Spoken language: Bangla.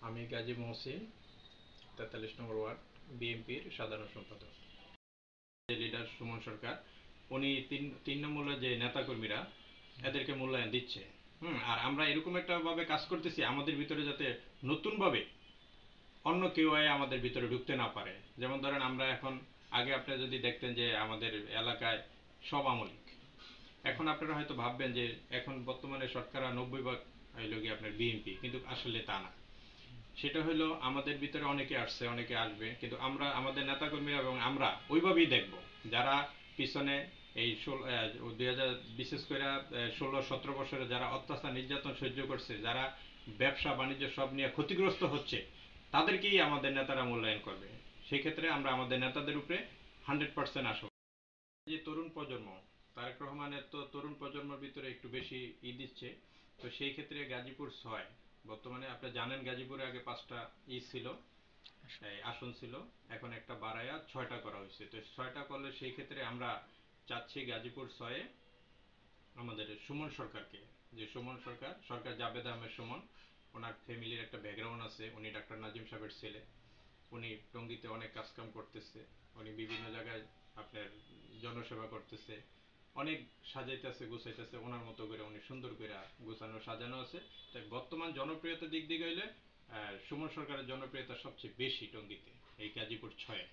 আমি গাজী মহসিন, ৪৩ নম্বর ওয়ার্ড, বিএনপির সাধারণ সম্পাদক। লিডার সুমন সরকার উনি তিন নম্বরে যে নেতাকর্মীরা এদেরকে মূল্যায়ন দিচ্ছে। আর আমরা এরকম একটা ভাবে কাজ করতেছি আমাদের ভিতরে যাতে নতুনভাবে অন্য কেউ আমাদের ভিতরে ঢুকতে না পারে। যেমন ধরেন আমরা এখন আগে আপনি যদি দেখতেন যে আমাদের এলাকায় সব আমলিক, এখন আপনারা হয়তো ভাববেন যে এখন বর্তমানে শতকরা 90% হইল গিয়ে আপনার বিএনপি, কিন্তু আসলে তা না। সেটা হলো আমাদের ভিতরে অনেকে আসছে, অনেকে আসবে, কিন্তু আমরা আমাদের নেতাকর্মীরা এবং আমরা ওইভাবেই দেখব যারা পিছনে এই 2000 বিশেষ করে 16-17 বছরে যারা অত্যাচার নির্যাতন সহ্য করছে, যারা ব্যবসা বাণিজ্য সব নিয়ে ক্ষতিগ্রস্ত হচ্ছে, তাদেরকেই আমাদের নেতারা মূল্যায়ন করবে। সেই ক্ষেত্রে আমরা আমাদের নেতাদের উপরে 100% আশা। যে তরুণ প্রজন্ম, তারেক রহমানের তো তরুণ প্রজন্মের ভিতরে একটু বেশি দিচ্ছে। তো সেই ক্ষেত্রে গাজীপুর 6, বর্তমানে আপনি জানেন গাজীপুরে আগে 5টা ছিল, আসন ছিল, এখন একটা বাড়ায়া 6টা করা হয়েছে। তো 6টা করলে সেই ক্ষেত্রে আমরা চাচ্ছি গাজীপুর 6-এ আমাদের সুমন সরকারকে, যে সুমন সরকার সরকার জাবেদ আহমেদ সুমন, ওনার ফ্যামিলির একটা ব্যাকগ্রাউন্ড আছে, উনি ডাক্তার নাজিম সাহেবের ছেলে, উনি টঙ্গীতে অনেক কাজকাম করতেছে, উনি বিভিন্ন জায়গায় আপনার জনসেবা করতেছে, অনেক সাজাইতেছে গুছাইতেছে ওনার মতো করে, উনি সুন্দর করে গুছানো সাজানো আছে। তাই বর্তমান জনপ্রিয়তার দিক দিকে হইলে সুমন সরকারের জনপ্রিয়তা সবচেয়ে বেশি টঙ্গীতে, এই গাজীপুর 6-এ।